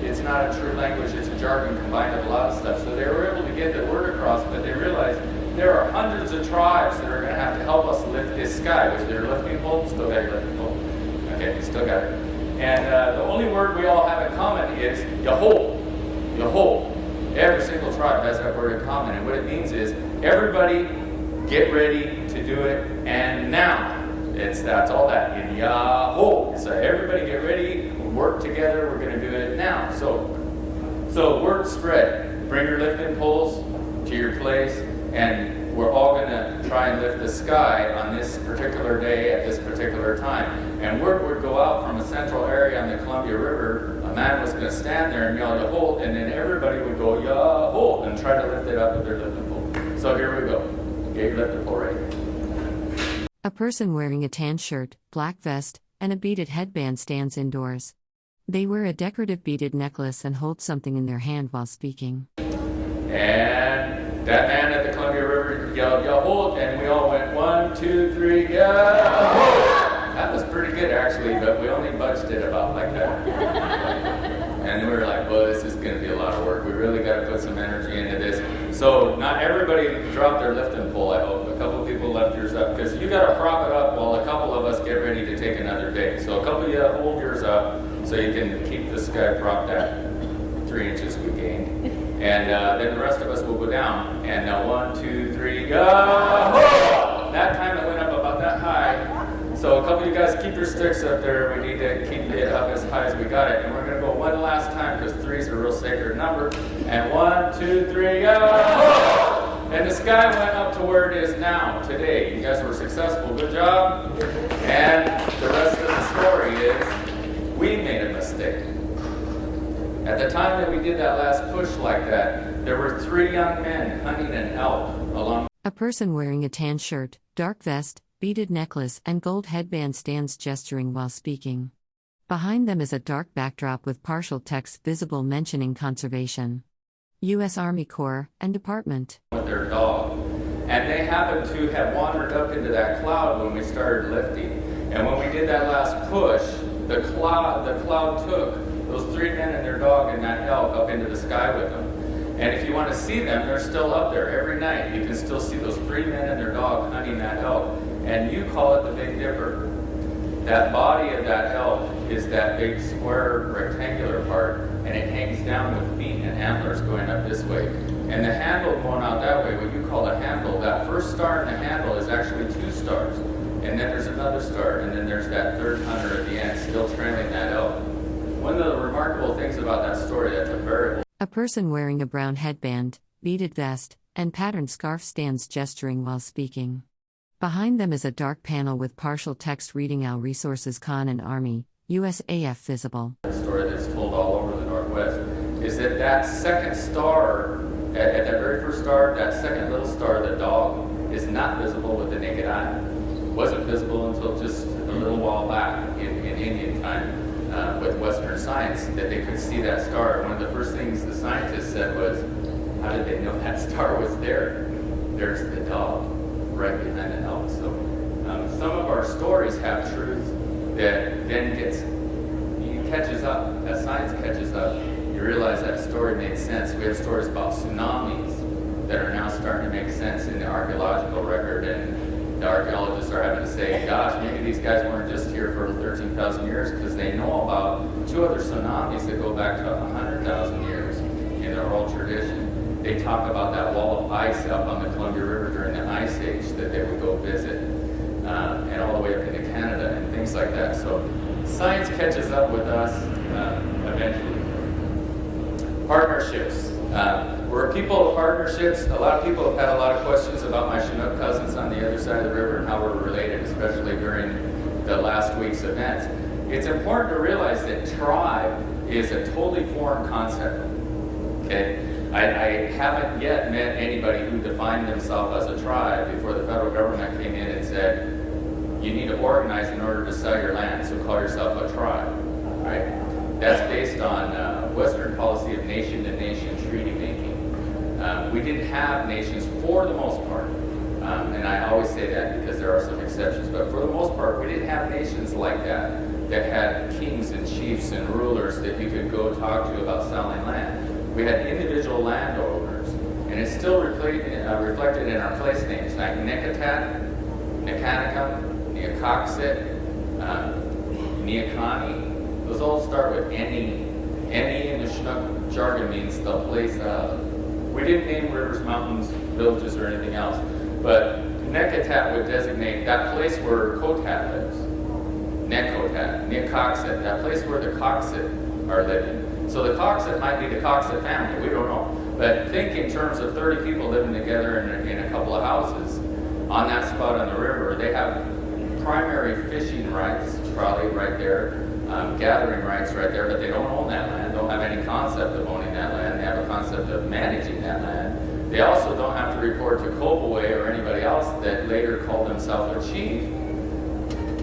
it's not a true language, it's a jargon combined with a lot of stuff. So they were able to get the word across, but they realized there are hundreds of tribes that are going to have to help us lift this sky. Was there a lifting pole? Still got your lifting pole. Okay, still got it. And the only word we all have in common is Yaholt. Yaholt. Every single tribe has that word in common. And what it means is, everybody get ready to do it, and now. That's all that, in Yaholt. So everybody get ready, work together, we're going to do it now. So word spread. Bring your lifting poles to your place, and we're all going to try and lift the sky on this particular day at this particular time. And word would go out from a central area on the Columbia River. A man was going to stand there and yell Yaholt, and then everybody would go Yaholt and try to lift it up with their lifting pole. So here we go. Get your lifting pole ready. A person wearing a tan shirt, black vest, and a beaded headband stands indoors. They wear a decorative beaded necklace and hold something in their hand while speaking. And that man at the Columbia River yelled Yaholt, and we all went 1, 2, 3, Yaholt! That was pretty good actually, but we only budged it about like that. And we were like, well, this is going to be a lot of work. We really got to put some energy into this. So not everybody dropped their lifting pole, I hope. A couple of people left got to prop it up while a couple of us get ready to take another day. So a couple of you hold yours up so you can keep this guy propped at 3 inches we gained. And then the rest of us will go down. And now 1, 2, 3, go! That time it went up about that high. So a couple of you guys keep your sticks up there. We need to keep it up as high as we got it. And we're going to go one last time because 3 is a real sacred number. And 1, 2, 3, go! And the sky went up to where it is now, today. You guys were successful. Good job. And the rest of the story is we made a mistake. At the time that we did that last push like that, there were 3 young men hunting an elk along. A person wearing a tan shirt, dark vest, beaded necklace, and gold headband stands gesturing while speaking. Behind them is a dark backdrop with partial text visible mentioning conservation, U.S. Army Corps, and Department. With their dog. And they happened to have wandered up into that cloud when we started lifting. And when we did that last push, the cloud took those 3 men and their dog and that elk up into the sky with them. And if you want to see them, they're still up there. Every night you can still see those 3 men and their dog hunting that elk. And you call it the Big Dipper. That body of that elk is that big square rectangular part, and it hangs down with feet and antlers going up this way. And the handle going out that way, what you call a handle, that first star in the handle is actually 2 stars. And then there's another star, and then there's that third hunter at the end still trailing that elk. One of the remarkable things about that story, that's a variable. A person wearing a brown headband, beaded vest, and patterned scarf stands gesturing while speaking. Behind them is a dark panel with partial text reading Our Resources Con and Army, USAF visible. The story that's told all over the Northwest is that second star, at that very first star, that second little star, the dog, is not visible with the naked eye. It wasn't visible until just a little while back in Indian time with Western science that they could see that star. One of the first things the scientists said was, how did they know that star was there? There's the dog right behind the elk. So some of our stories have truth that then catches up. As science catches up, you realize that story made sense. We have stories about tsunamis that are now starting to make sense in the archaeological record, and the archaeologists are having to say, gosh, maybe these guys weren't just here for 13,000 years, because they know about 2 other tsunamis that go back to 100,000 years in their oral tradition. They talk about that wall of ice up on the Columbia River during the Ice Age that they would go visit, and all the way up into Canada and things like that. So science catches up with us eventually. Partnerships. We're a people of partnerships. A lot of people have had a lot of questions about my Chinook cousins on the other side of the river and how we're related, especially during the last week's events. It's important to realize that tribe is a totally foreign concept. Okay? I haven't yet met anybody who defined themselves as a tribe before the federal government came in and said, you need to organize in order to sell your land, so call yourself a tribe. Right? That's based on Western policy of nation-to-nation treaty making. We didn't have nations for the most part, and I always say that because there are some exceptions, but for the most part, we didn't have nations like that had kings and chiefs and rulers that you could go talk to about selling land. We had individual landowners, and it's still reflected in our place names like Nekatat, Nekanicum, Neocoxit, Neocani. Those all start with Any. Any in the Chinook jargon means the place of. We didn't name rivers, mountains, villages, or anything else, but Nekatat would designate that place where Kotat lives. Nekotat, Neocoxit, that place where the Coxit are living. So the Coxit might be the Coxit family, we don't know. But think in terms of 30 people living together in a couple of houses on that spot on the river. They have primary fishing rights, probably right there, gathering rights right there, but they don't own that land, don't have any concept of owning that land. They have a concept of managing that land. They also don't have to report to Kobaway or anybody else that later called themselves a chief.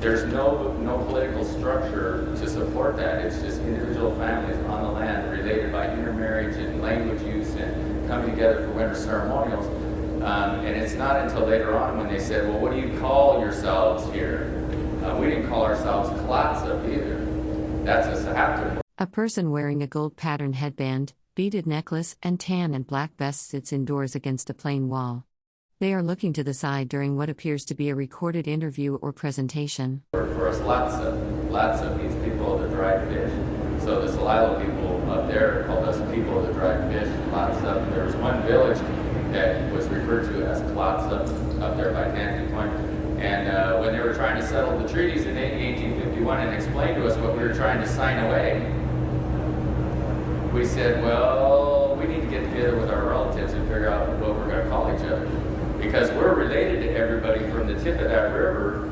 There's no political structure to support that. It's just individual families on the land related by intermarriage and language use and coming together for winter ceremonials. And it's not until later on when they said, well, what do you call yourselves here? We didn't call ourselves Clatsop either. That's a Sahapta. A person wearing a gold patterned headband, beaded necklace, and tan and black vest sits indoors against a plain wall. They are looking to the side during what appears to be a recorded interview or presentation. For us, Clatsop means people of the dried fish. So the Celilo people up there called us people of the dried fish, Clatsop. There was one village that was referred to as Clatsop up there by Tanty Point. And when they were trying to settle the treaties in 1851 and explain to us what we were trying to sign away, we said, well, we need to get together with our relatives and figure out what we're going to call each other. Because we're related to everybody from the tip of that river,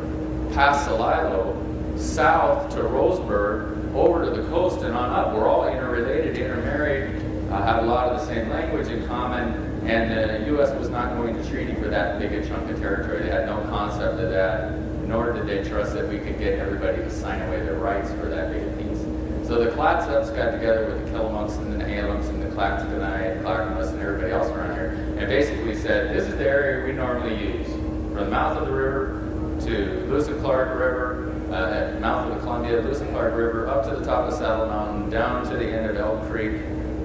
past Celilo, south to Roseburg, over to the coast and on up. We're all interrelated, intermarried, have a lot of the same language in common, and the U.S. was not going to treaty for that big a chunk of territory. They had no concept of that, nor did they trust that we could get everybody to sign away their rights for that big a piece. So the Clatsops got together with the Killamucks and the Nehalims and the Clatsop-and-I, Clackamas and everybody else around here, and basically said, this is the area we normally use. From the mouth of the river to Lewis Clark River, mouth of the Columbia, Lewis Clark River, up to the top of Saddle Mountain, down to the end of Elk Creek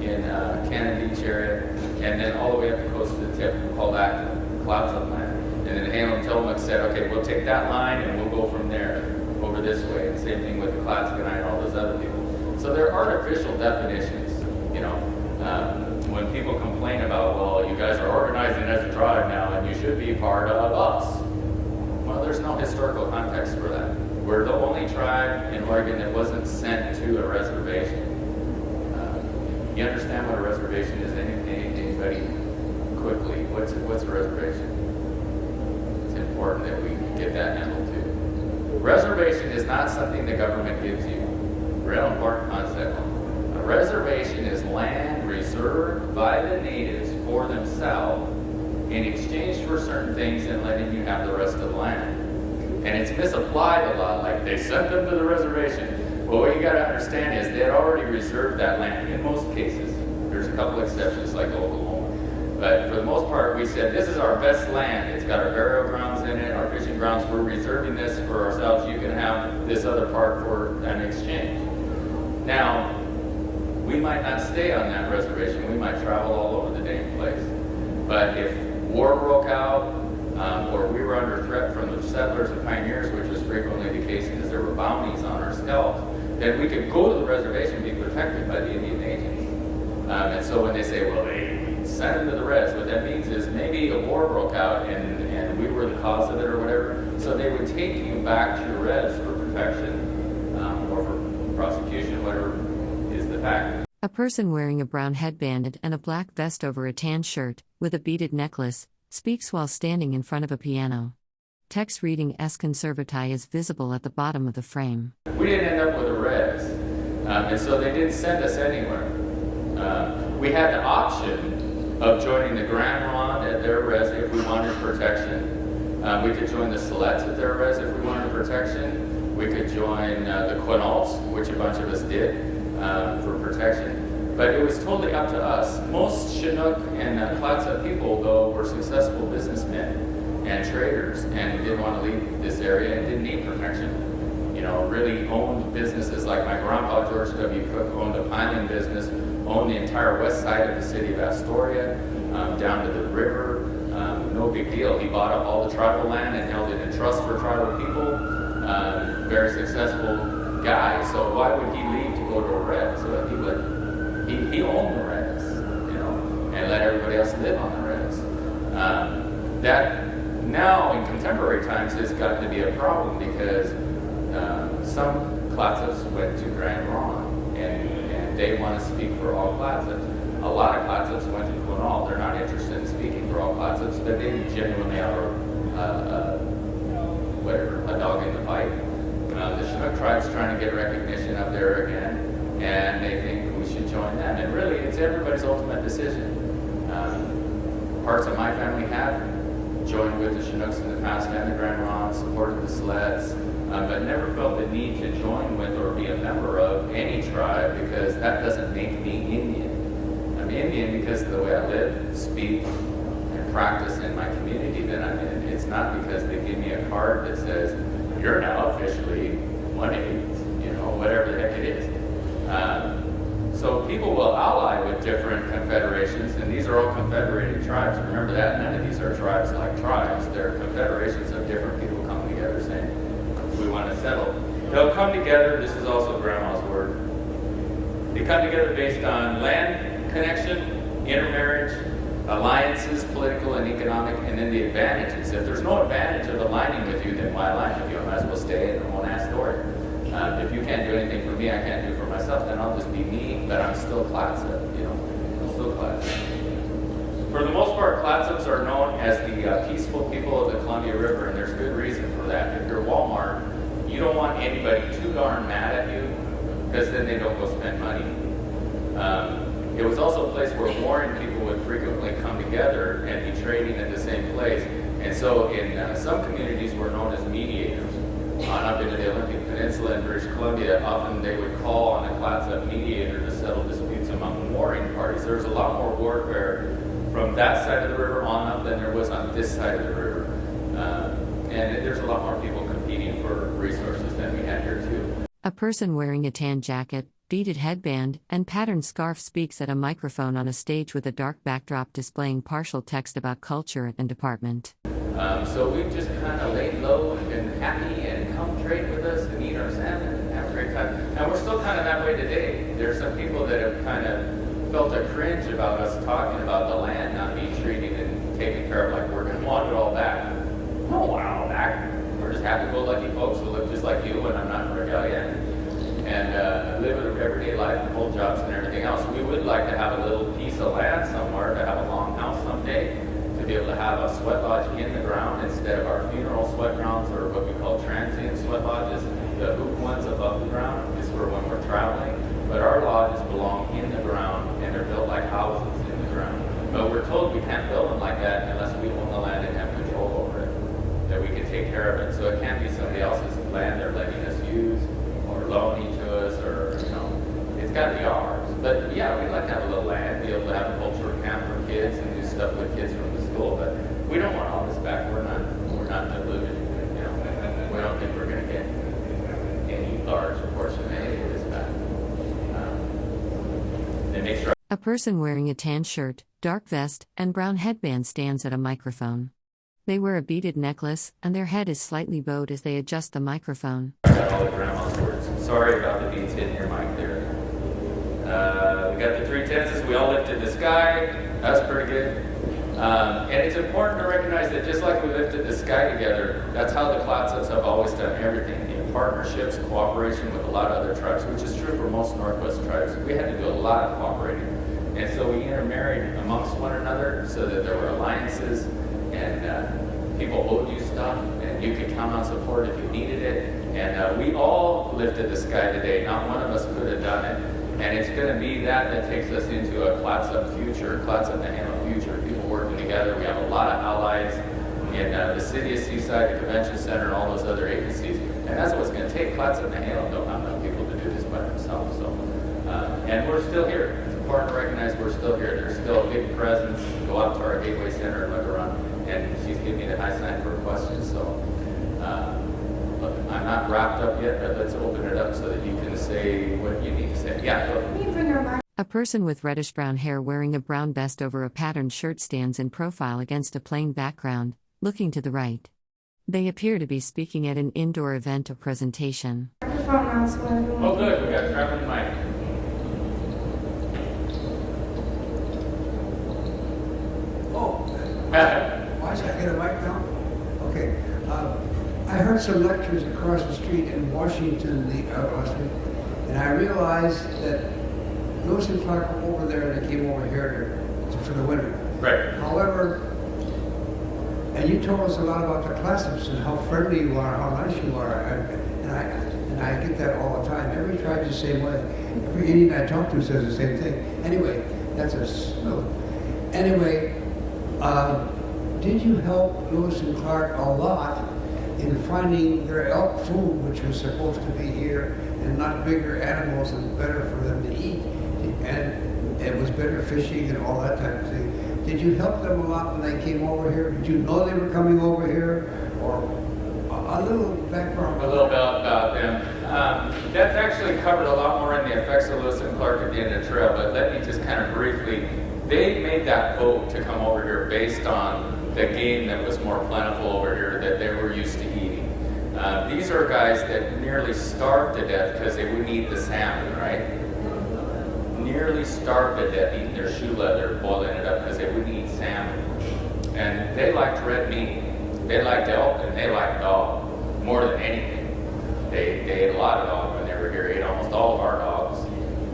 in Cannon Beach area, and then all the way up the coast to the tip, we'll call that Clatsop land. And then Nehalims and Tillamook said, okay, we'll take that line and we'll go from there over this way. And same thing with the Clatsop-and-I and all those other people. So they're artificial definitions, you know. When people complain about, well, you guys are organizing as a tribe now and you should be part of us. Well, there's no historical context for that. We're the only tribe in Oregon that wasn't sent to a reservation. You understand what a reservation is? Anybody quickly? What's a reservation? It's important that we get that handled too. Reservation is not something the government gives you. Real important concept. A reservation is land reserved by the natives for themselves in exchange for certain things and letting you have the rest of the land. And it's misapplied a lot, like they sent them to the reservation. Well, what you got to understand is they had already reserved that land in most cases. There's a couple exceptions like Oklahoma. But for the most part, we said, this is our best land. It's got our burial grounds in it, our fishing grounds. We're reserving this for ourselves. You can have this other part for an exchange. Now, we might not stay on that reservation. We might travel all over the dang place. But if war broke out, or we were under threat from the settlers and pioneers, which was frequently the case because there were bounties on our scalps, then we could go to the reservation and be protected by the Indian agents. And so when they say, well, they sent them to the res, what that means is maybe a war broke out and we were the cause of it or whatever, so they would take you back to your res for protection or for prosecution, whatever is the fact. A person wearing a brown headband and a black vest over a tan shirt, with a beaded necklace, speaks while standing in front of a piano. Text reading S conservati is visible at the bottom of the frame. We didn't end up with a res, and so they didn't send us anywhere. We had the option of joining the Grand Ronde at their res if we wanted protection. We could join the Siletz at their res if we wanted protection. We could join the Quinaults, which a bunch of us did, for protection. But it was totally up to us. Most Chinook and Clatsop people, though, were successful businessmen and traders and didn't want to leave this area and didn't need protection. You know, really owned businesses like my grandpa, George W. Cook, owned a piling business, owned the entire west side of the city of Astoria, down to the river. No big deal. He bought up all the tribal land and held it in trust for tribal people. Very successful guy. So why would he leave to go to a res? So he would. He owned the res, you know, and let everybody else live on the res. That now in contemporary times has gotten to be a problem because some Clatsops went to Grand Ronde and they want to speak for all Clatsops. A lot of Clatsops went to Quinault. They're not interested in speaking for all Clatsops, but they genuinely are a dog in the fight. The Chinook tribe's trying to get recognition up there again, and they think we should join them. And really, it's everybody's ultimate decision. Parts of my family have joined with the Chinooks in the past and the Grand Ronde, supported the Sleds, but never felt the need to join with or be a member of any tribe because that doesn't make me Indian. I'm Indian because of the way I live, speak, and practice in my community that I'm in. It's not because they give me a card that says, you're now officially 1/8, you know, whatever the heck it is. So people will ally with different confederations, and these are all confederated tribes. Remember that, none of these are tribes like tribes. They're confederations of different people coming together saying, we want to settle. They'll come together, this is also Grandma's word. They come together based on land connection, intermarriage, alliances, political and economic, and then the advantages. If there's no advantage of aligning with you, then why align with you? I might as well stay in one ass story. If you can't do anything for me, I can't do for myself, then I'll just be me, but I'm still Clatsop, I'm still Clatsop. For the most part, Clatsops are known as the peaceful people of the Columbia River, and there's good reason for that. If you're Walmart, you don't want anybody too darn mad at you, because then they don't go spend money. It was also a place where warring people would frequently come together and be trading at the same place. And so in some communities were known as mediators. On up into the Olympic Peninsula in British Columbia, often they would call on a Clatsop mediator to settle disputes among warring parties. There was a lot more warfare from that side of the river on up than there was on this side of the river. And there's a lot more people competing for resources than we had here too. A person wearing a tan jacket, beaded headband, and patterned scarf speaks at a microphone on a stage with a dark backdrop displaying partial text about culture and department. So we've just kind of laid low and been happy and come trade with us and eat our salmon and have a great time. And we're still kind of that way today. There's some people that have kind of felt a cringe about us talking about the land not being treated and taken care of like we're going to want it all back. No, want it all back. We're just happy-go-lucky folks who look just like you, and I'm not in rebellion. And live an everyday life and hold jobs and everything else. We would like to have a little piece of land somewhere, to have a long house someday, to be able to have a sweat lodge in the ground instead of our funeral sweat grounds or what we call transient sweat lodges. The hoop ones above the ground is for when we're traveling, but our lodges belong in the ground and they're built like houses in the ground. But we're told we can't build them like that unless we own the land and have control over it, that we can take care of it. So it can't be somebody else's land they're letting us use or loaning to us, or it's got to be ours. But yeah, we'd like to have a little land, be able to have a cultural camp for kids and do stuff with kids from the school. But we don't want all this back. We're not deluded. We don't think we're going to get any large portion of any of this back. It makes sure. A person wearing a tan shirt, dark vest, and brown headband stands at a microphone. They wear a beaded necklace, and their head is slightly bowed as they adjust the microphone. I got all the grandma's words. Sorry about the beads hitting your mic there. We got the three tenses. We all lifted the sky. That's pretty good. And it's important to recognize that just like we lifted the sky together, that's how the Clatsops have always done everything. In partnerships, cooperation with a lot of other tribes, which is true for most Northwest tribes. We had to do a lot of cooperating. And so we intermarried amongst one another so that there were alliances and people owed you stuff and you could count on support if you needed it. And we all lifted the sky today. Not one of us could have done it. And it's going to be that takes us into a Clatsop future, Clatsop future. People working together. We have a lot of allies in the city of Seaside, the convention center, and all those other agencies. And that's what's going to take. Clatsop don't have enough people to do this by themselves. So, and we're still here. It's important to recognize we're still here. There's still a big presence. Go out to our Gateway Center and look around. And she's giving me the high sign for questions. So look, I'm not wrapped up yet, but let's open it up so that you can say what you need to say. Yeah, go ahead. A person with reddish-brown hair wearing a brown vest over a patterned shirt stands in profile against a plain background, looking to the right. They appear to be speaking at an indoor event or presentation. Oh, good. We got a traveling mic. Why should I get a mic now? Okay. I heard some lectures across the street in Washington last week, and I realized that Lewis and Clark were over there and they came over here for the winter. Right. However, and you told us a lot about the Clatsops and how friendly you are, how nice you are, and I get that all the time. Every tribe's the same way. Every Indian I talk to says the same thing. Anyway, that's a smooth. Anyway, did you help Lewis and Clark a lot in finding their elk food, which was supposed to be here, and not bigger animals and better for them to eat, and it was better fishing and all that type of thing? Did you help them a lot when they came over here? Did you know they were coming over here? Or a little background? A little bit about them. That's actually covered a lot more in the effects of Lewis and Clark at the end of the trail, but let me just kind of briefly, they made that vote to come over here based on the game that was more plentiful over here that they were used to eating. These are guys that nearly starved to death because they wouldn't eat the salmon, right? Nearly starved to death eating their shoe leather, boiling it up because they wouldn't eat salmon. And they liked red meat. They liked elk and they liked dog more than anything. They ate a lot of dog when they were here. Ate almost all of our dogs.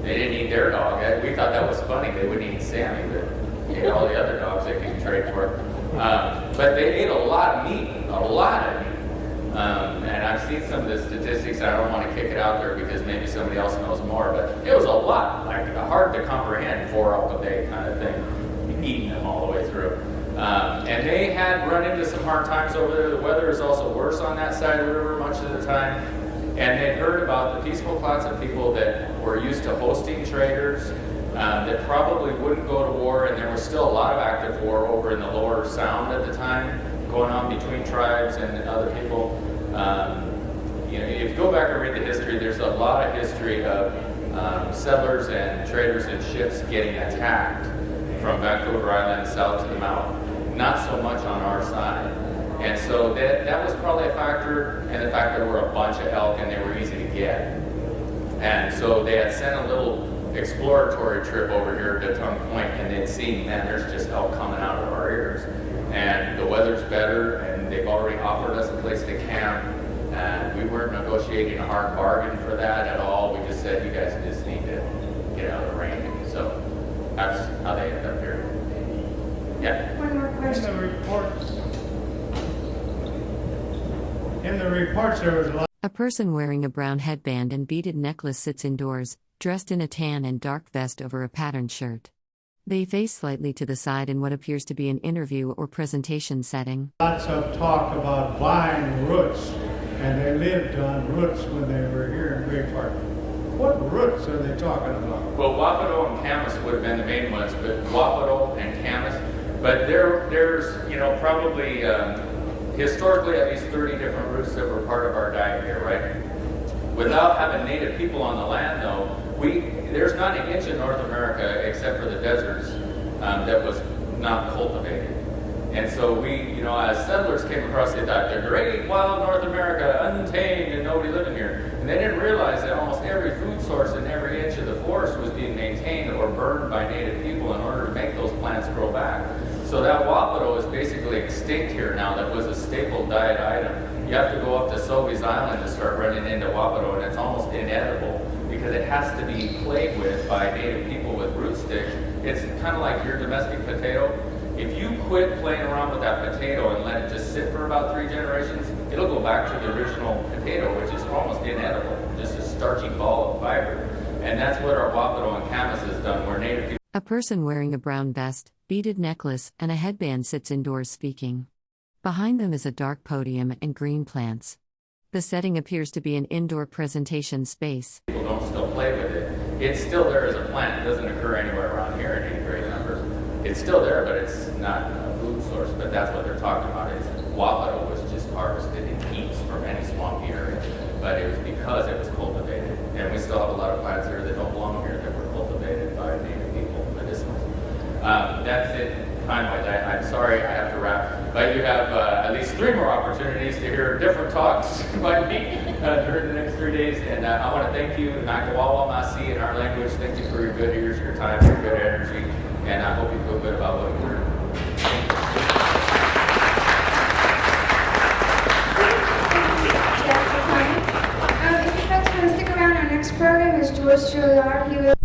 They didn't eat their dog. We thought that was funny. They wouldn't eat Sammy, but they ate all the other dogs they could trade for. But they ate a lot of meat, a lot of meat. And I've seen some of the statistics, and I don't want to kick it out there because maybe somebody else knows more, but it was a lot, like hard to comprehend, 4 elk a day kind of thing, eating them all the way through. And they had run into some hard times over there. The weather is also worse on that side of the river much of the time. And they'd heard about the peaceful Clatsop people that were used to hosting traders, that probably wouldn't go to war, and there was still a lot of active war over in the lower Sound at the time, going on between tribes and other people. If you go back and read the history, there's a lot of history of settlers and traders and ships getting attacked from Vancouver Island south to the mountain. Not so much on our side. And so that was probably a factor, and the fact that there were a bunch of elk and they were easy to get. And so they had sent a little exploratory trip over here to Tongue Point, and they'd seen, man, there's just elk coming out of our ears. And the weather's better, and they've already offered us a place to camp. And we weren't negotiating a hard bargain for that at all. We just said, you guys just need to get out of the rain. So that's how they ended up here. Yeah? One more question. In the reports, there was a lot. A person wearing a brown headband and beaded necklace sits indoors, dressed in a tan and dark vest over a patterned shirt. They face slightly to the side in what appears to be an interview or presentation setting. Lots of talk about buying roots, and they lived on roots when they were here in Great Park. What roots are they talking about? Well, Wapato and Camas would have been the main ones, but Wapato and Camas. But there's probably historically at least 30 different roots that were part of our diet here, right? Without having native people on the land, though, there's not an inch in North America except for the deserts that was not cultivated. And so we, as settlers came across, they thought, the great wild North America, untamed and nobody living here. And they didn't realize that almost every food source in every inch of the forest was being maintained or burned by native people in order to make those plants grow back. So that Wapato is basically extinct here now. That was a staple diet item. You have to go up to Sobeys Island to start running into Wapato, and it's almost inedible because it has to be played with by native people with root sticks. It's kind of like your domestic potato. If you quit playing around with that potato and let it just sit for about 3 generations, it'll go back to the original potato, which is almost inedible, just a starchy ball of fiber. And that's what our Wapato and Camas has done, where native people. A person wearing a brown vest, beaded necklace, and a headband sits indoors speaking. Behind them is a dark podium and green plants. The setting appears to be an indoor presentation space. People don't still play with it. It's still there as a plant. It doesn't occur anywhere around here in any great numbers. It's still there, but it's not a food source. But that's what they're talking about. Is Wapato was just harvested in heaps from any swampy area, but it was because it was cultivated. And we still have a lot of plants here that don't belong here that were cultivated by native people, medicinals. That's it. Time-wise, I'm sorry I have to wrap, but you have at least 3 more opportunities to hear different talks by me during the next 3 days. And I want to thank you, Nakawawa Masi, in our language. Thank you for your good ears, your time, your good energy, and I hope you feel good about what you heard. If you folks want to stick around, our next program is George Gilliard.